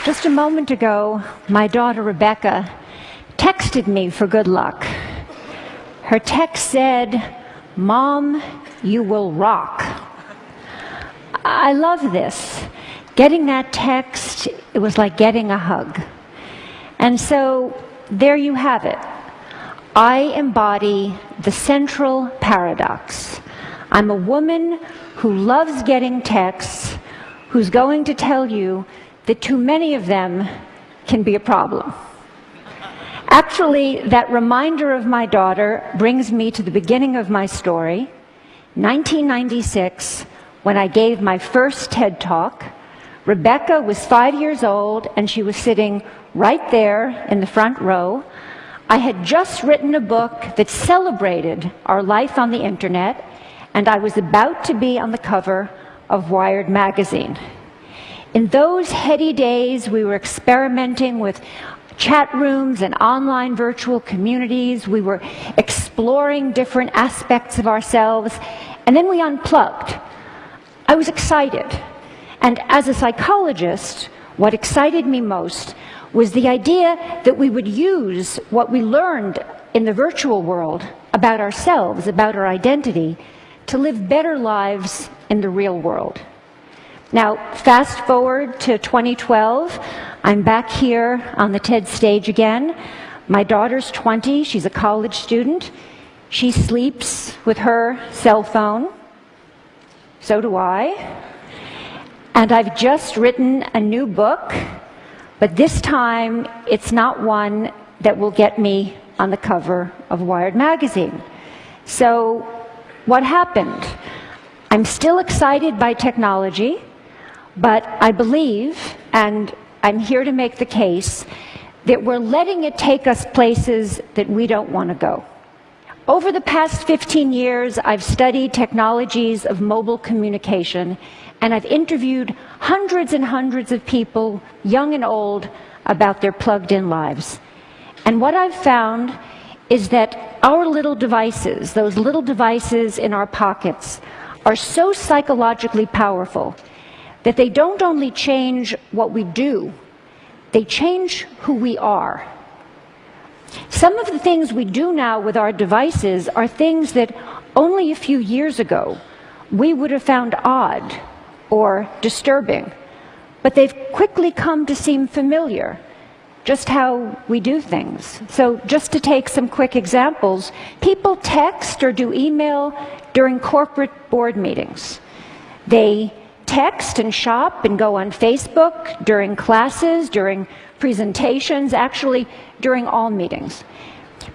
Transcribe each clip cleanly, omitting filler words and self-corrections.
Just a moment ago, my daughter Rebecca texted me for good luck. Her text said, "Mom, you will rock." I love this. Getting that text, it was like getting a hug. And so, there you have it. I embody the central paradox. I'm a woman who loves getting texts, who's going to tell you that too many of them can be a problem. Actually, that reminder of my daughter brings me to the beginning of my story. 1996, when I gave my first TED Talk, Rebecca was 5 years old and she was sitting right there in the front row. I had just written a book that celebrated our life on the internet, and I was about to be on the cover of Wired magazine. In those heady days, we were experimenting with chat rooms and online virtual communities. We were exploring different aspects of ourselves, and then we unplugged. I was excited. And as a psychologist, what excited me most was the idea that we would use what we learned in the virtual world about ourselves, about our identity, to live better lives in the real world. Now, fast forward to 2012, I'm back here on the TED stage again. My daughter's 20, she's a college student. She sleeps with her cell phone. So do I. And I've just written a new book, but this time it's not one that will get me on the cover of Wired magazine. So, what happened? I'm still excited by technology, but I believe, and I'm here to make the case, that we're letting it take us places that we don't want to go. Over the past 15 years, I've studied technologies of mobile communication, and I've interviewed hundreds and hundreds of people, young and old, about their plugged-in lives. And what I've found is that our little devices, those little devices in our pockets, are so psychologically powerful that they don't only change what we do, they change who we are. Some of the things we do now with our devices are things that only a few years ago we would have found odd or disturbing, but they've quickly come to seem familiar, just how we do things. So just to take some quick examples, people text or do email during corporate board meetings. They text and shop and go on Facebook during classes, during presentations, actually during all meetings.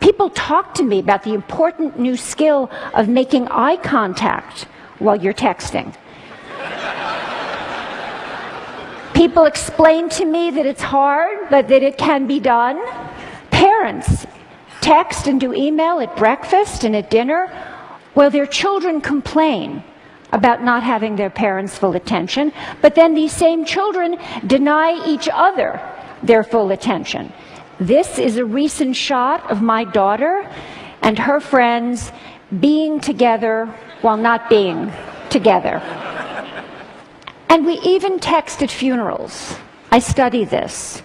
People talk to me about the important new skill of making eye contact while you're texting. People explain to me that it's hard, but that it can be done. Parents text and do email at breakfast and at dinner, while their children complain about not having their parents' full attention, but then these same children deny each other their full attention. This is a recent shot of my daughter and her friends being together while not being together. And we even text at funerals. I study this.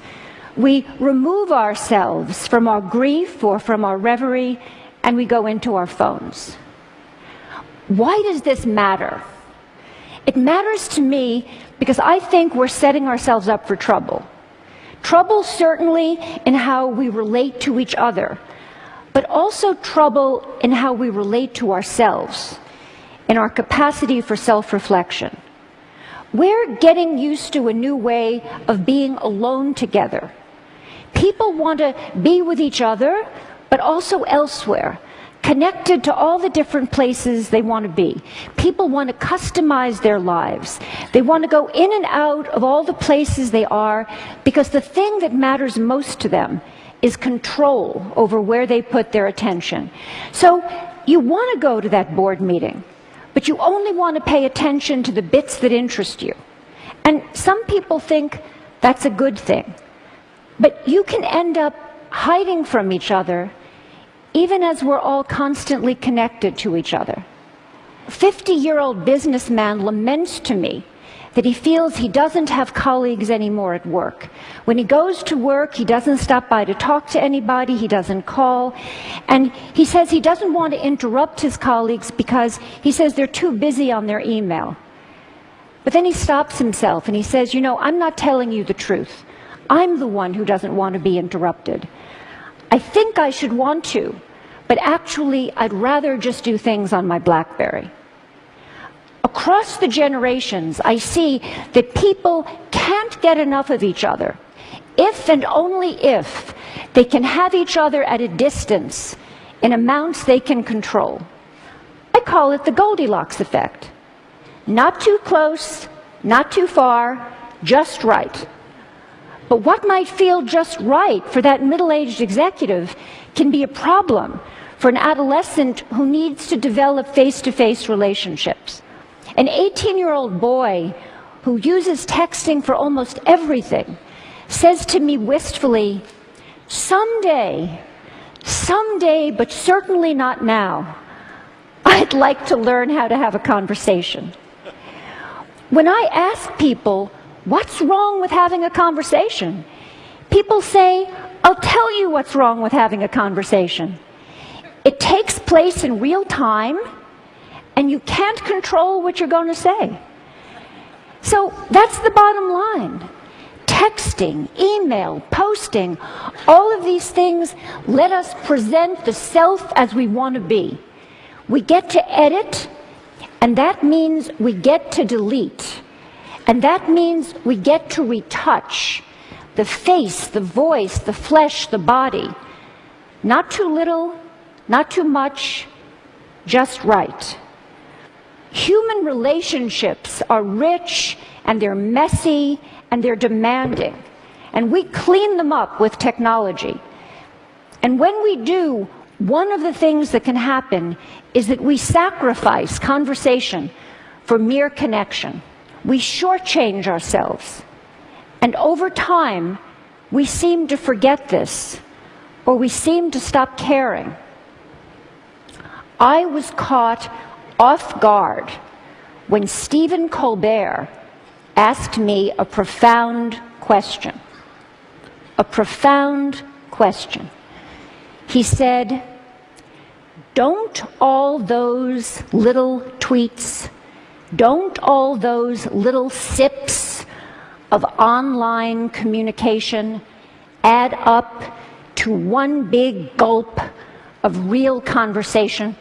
We remove ourselves from our grief or from our reverie, and we go into our phones. Why does this matter? It matters to me because I think we're setting ourselves up for trouble. Trouble certainly in how we relate to each other, but also trouble in how we relate to ourselves, in our capacity for self-reflection. We're getting used to a new way of being alone together. People want to be with each other, but also elsewhere, connected to all the different places they want to be. People want to customize their lives. They want to go in and out of all the places they are because the thing that matters most to them is control over where they put their attention. So you want to go to that board meeting, but you only want to pay attention to the bits that interest you. And some people think that's a good thing. But you can end up hiding from each other even as we're all constantly connected to each other. A 50-year-old businessman laments to me that he feels he doesn't have colleagues anymore at work. When he goes to work, he doesn't stop by to talk to anybody, he doesn't call, and he says he doesn't want to interrupt his colleagues because he says they're too busy on their email. But then he stops himself and he says, you know, I'm not telling you the truth. I'm the one who doesn't want to be interrupted. I think I should want to, but actually I'd rather just do things on my BlackBerry. Across the generations, I see that people can't get enough of each other if and only if they can have each other at a distance in amounts they can control. I call it the Goldilocks effect. Not too close, not too far, just right. But what might feel just right for that middle-aged executive can be a problem for an adolescent who needs to develop face-to-face relationships. An 18-year-old boy who uses texting for almost everything says to me wistfully, someday, but certainly not now, I'd like to learn how to have a conversation. When I ask people, what's wrong with having a conversation? People say, I'll tell you what's wrong with having a conversation. It takes place in real time, and you can't control what you're going to say. So that's the bottom line. Texting, email, posting, all of these things let us present the self as we want to be. We get to edit, and that means we get to delete. And that means we get to retouch the face, the voice, the flesh, the body. Not too little, not too much, just right. Human relationships are rich, and they're messy, and they're demanding. And we clean them up with technology. And when we do, one of the things that can happen is that we sacrifice conversation for mere connection. We shortchange ourselves. And over time, we seem to forget this, or we seem to stop caring. I was caught off guard when Stephen Colbert asked me a profound question. A profound question. He said, don't all those little tweets, don't all those little sips of online communication add up to one big gulp of real conversation?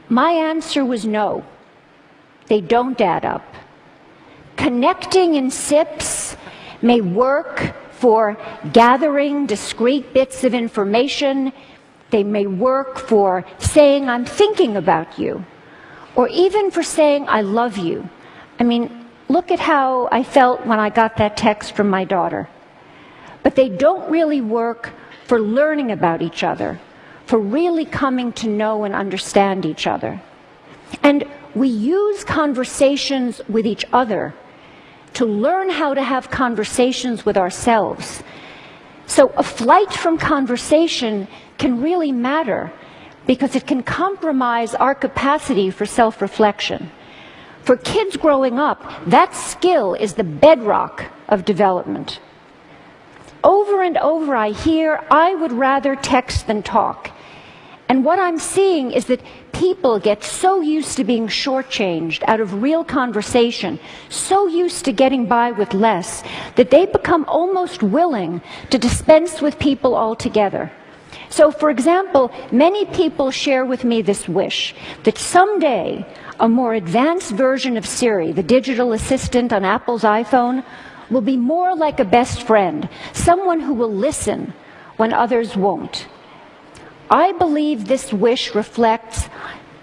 My answer was no, they don't add up. Connecting in sips may work for gathering discrete bits of information. They may work for saying, I'm thinking about you, or even for saying, I love you. I mean, look at how I felt when I got that text from my daughter. But they don't really work for learning about each other, for really coming to know and understand each other. And we use conversations with each other to learn how to have conversations with ourselves. So a flight from conversation can really matter because it can compromise our capacity for self-reflection. For kids growing up, that skill is the bedrock of development. Over and over I hear, I would rather text than talk. And what I'm seeing is that people get so used to being shortchanged out of real conversation, so used to getting by with less, that they become almost willing to dispense with people altogether. So, for example, many people share with me this wish that someday a more advanced version of Siri, the digital assistant on Apple's iPhone, will be more like a best friend, someone who will listen when others won't. I believe this wish reflects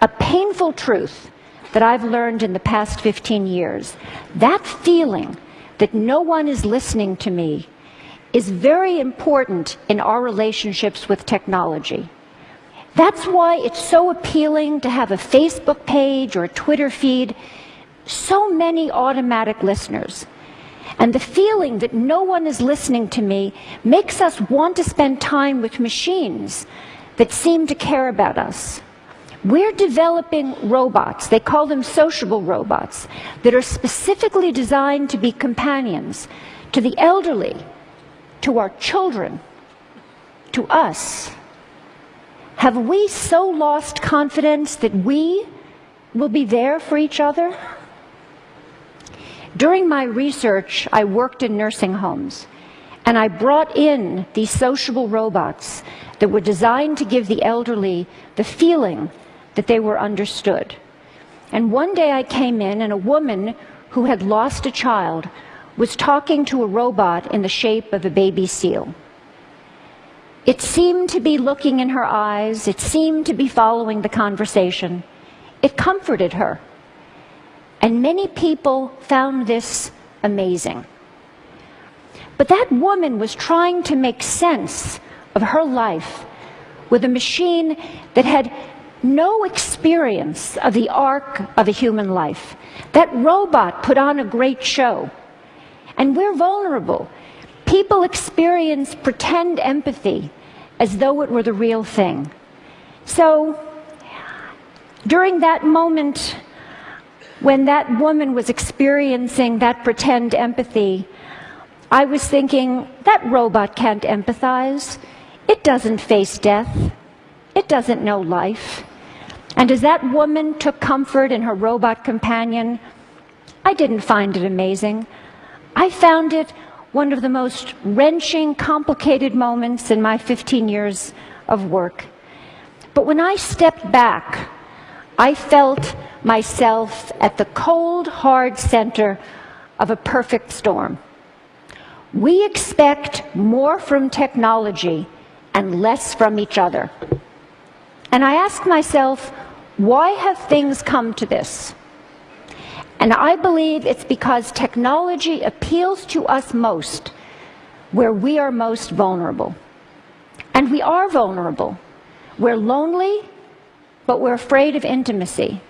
a painful truth that I've learned in the past 15 years. That feeling that no one is listening to me is very important in our relationships with technology. That's why it's so appealing to have a Facebook page or a Twitter feed, so many automatic listeners. And the feeling that no one is listening to me makes us want to spend time with machines that seem to care about us. We're developing robots, they call them sociable robots, that are specifically designed to be companions to the elderly, to our children, to us. Have we so lost confidence that we will be there for each other? During my research, I worked in nursing homes, and I brought in these sociable robots that were designed to give the elderly the feeling that they were understood. And one day I came in, and a woman who had lost a child was talking to a robot in the shape of a baby seal. It seemed to be looking in her eyes. It seemed to be following the conversation. It comforted her. And many people found this amazing. But that woman was trying to make sense of her life with a machine that had no experience of the arc of a human life. That robot put on a great show. And we're vulnerable. People experience pretend empathy as though it were the real thing. So, during that moment when that woman was experiencing that pretend empathy, I was thinking, that robot can't empathize. It doesn't face death. It doesn't know life. And as that woman took comfort in her robot companion, I didn't find it amazing. I found it one of the most wrenching, complicated moments in my 15 years of work. But when I stepped back, I felt myself at the cold, hard center of a perfect storm. We expect more from technology and less from each other. And I ask myself, why have things come to this? And I believe it's because technology appeals to us most where we are most vulnerable. And we are vulnerable. We're lonely, but we're afraid of intimacy.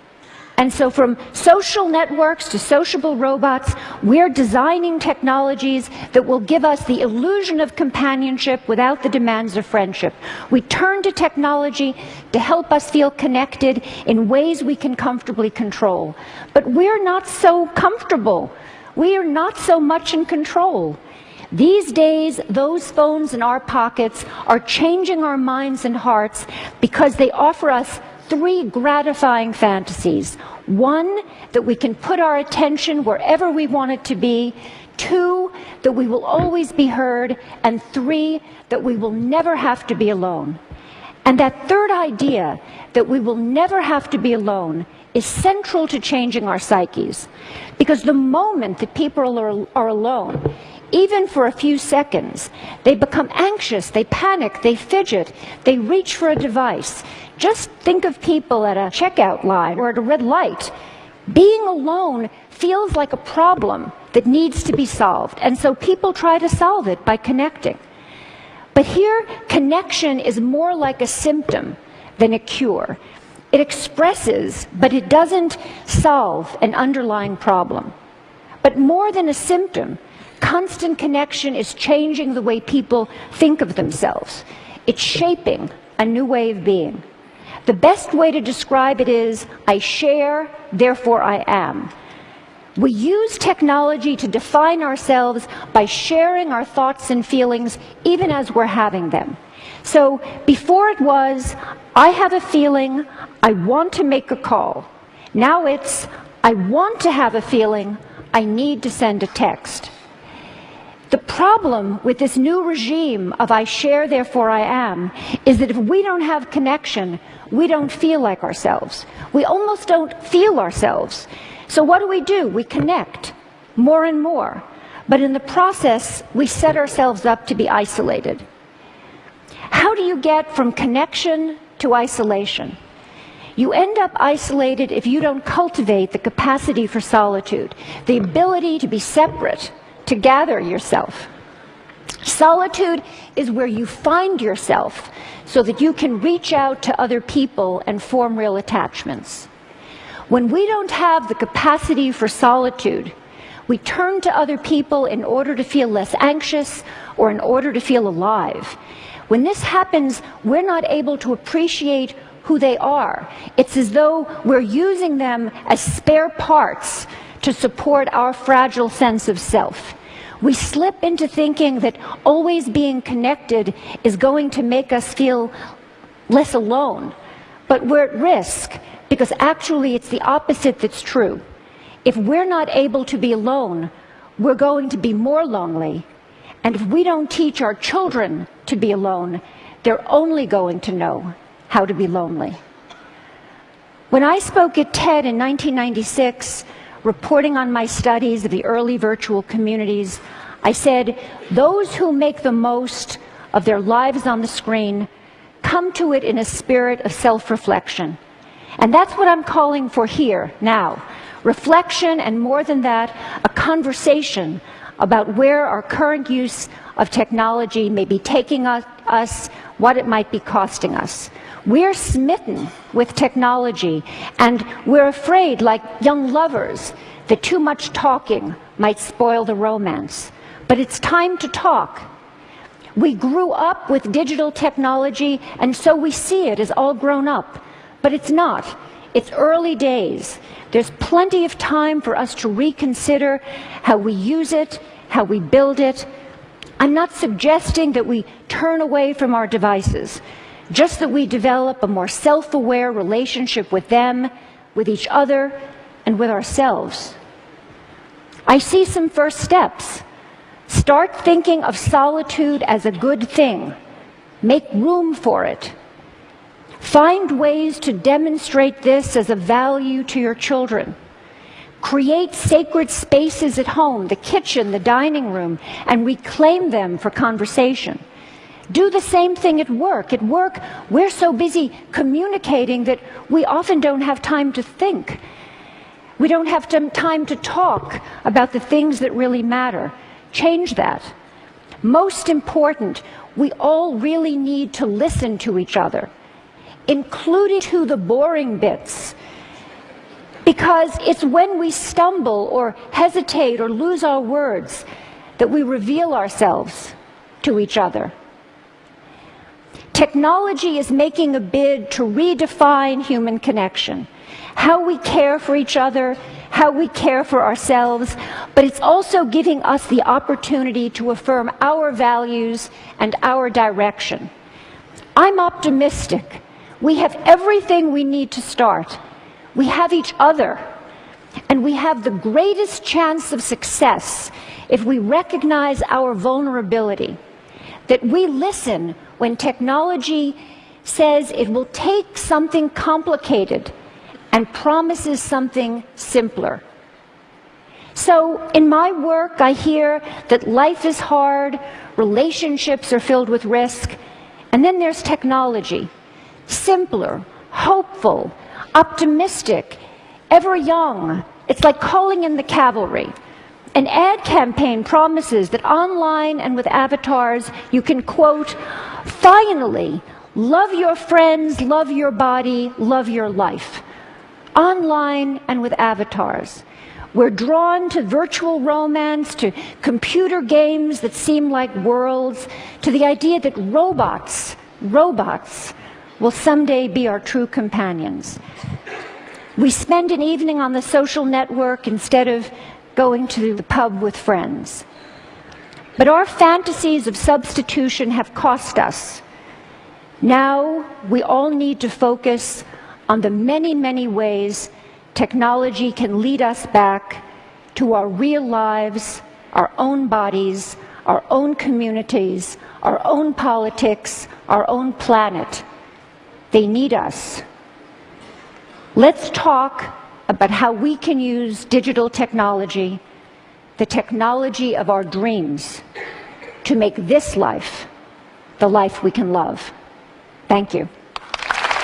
And so from social networks to sociable robots, we're designing technologies that will give us the illusion of companionship without the demands of friendship. We turn to technology to help us feel connected in ways we can comfortably control. But we're not so comfortable. We are not so much in control. These days, those phones in our pockets are changing our minds and hearts because they offer us three gratifying fantasies. One, that we can put our attention wherever we want it to be. Two, that we will always be heard. And three, that we will never have to be alone. And that third idea, that we will never have to be alone, is central to changing our psyches. Because the moment that people are alone, even for a few seconds, they become anxious, they panic, they fidget, they reach for a device. Just think of people at a checkout line or at a red light. Being alone feels like a problem that needs to be solved, and so people try to solve it by connecting. But here, connection is more like a symptom than a cure. It expresses, but it doesn't solve an underlying problem. But more than a symptom, constant connection is changing the way people think of themselves. It's shaping a new way of being. The best way to describe it is, I share, therefore I am. We use technology to define ourselves by sharing our thoughts and feelings even as we're having them. So before it was, I have a feeling, I want to make a call. Now it's, I want to have a feeling, I need to send a text. The problem with this new regime of I share, therefore I am, is that if we don't have connection, we don't feel like ourselves. We almost don't feel ourselves. So what do? We connect more and more. But in the process, we set ourselves up to be isolated. How do you get from connection to isolation? You end up isolated if you don't cultivate the capacity for solitude, the ability to be separate, to gather yourself. Solitude is where you find yourself so that you can reach out to other people and form real attachments. When we don't have the capacity for solitude, we turn to other people in order to feel less anxious or in order to feel alive. When this happens, we're not able to appreciate who they are. It's as though we're using them as spare parts to support our fragile sense of self. We slip into thinking that always being connected is going to make us feel less alone. But we're at risk, because actually it's the opposite that's true. If we're not able to be alone, we're going to be more lonely. And if we don't teach our children to be alone, they're only going to know how to be lonely. When I spoke at TED in 1996, reporting on my studies of the early virtual communities, I said, those who make the most of their lives on the screen come to it in a spirit of self-reflection. And that's what I'm calling for here, now. Reflection, and more than that, a conversation about where our current use of technology may be taking us, what it might be costing us. We're smitten with technology, and we're afraid, like young lovers, that too much talking might spoil the romance. But it's time to talk. We grew up with digital technology, and so we see it as all grown up. But it's not. It's early days. There's plenty of time for us to reconsider how we use it, how we build it. I'm not suggesting that we turn away from our devices, just that we develop a more self-aware relationship with them, with each other, and with ourselves. I see some first steps. Start thinking of solitude as a good thing. Make room for it. Find ways to demonstrate this as a value to your children. Create sacred spaces at home, the kitchen, the dining room, and reclaim them for conversation. Do the same thing at work. At work, we're so busy communicating that we often don't have time to think. We don't have time to talk about the things that really matter. Change that. Most important, we all really need to listen to each other, including to the boring bits. Because it's when we stumble or hesitate or lose our words that we reveal ourselves to each other. Technology is making a bid to redefine human connection, how we care for each other, how we care for ourselves, but it's also giving us the opportunity to affirm our values and our direction. I'm optimistic. We have everything we need to start. We have each other, and we have the greatest chance of success if we recognize our vulnerability, that we listen when technology says it will take something complicated and promises something simpler. So in my work, I hear that life is hard, relationships are filled with risk, and then there's technology. Simpler, hopeful, optimistic, ever young. It's like calling in the cavalry. An ad campaign promises that online and with avatars you can, quote, finally, love your friends, love your body, love your life. Online and with avatars. We're drawn to virtual romance, to computer games that seem like worlds, to the idea that robots will someday be our true companions. We spend an evening on the social network instead of going to the pub with friends. But our fantasies of substitution have cost us. Now we all need to focus on the many, many ways technology can lead us back to our real lives, our own bodies, our own communities, our own politics, our own planet. They need us. Let's talk about how we can use digital technology, the technology of our dreams, to make this life the life we can love. Thank you.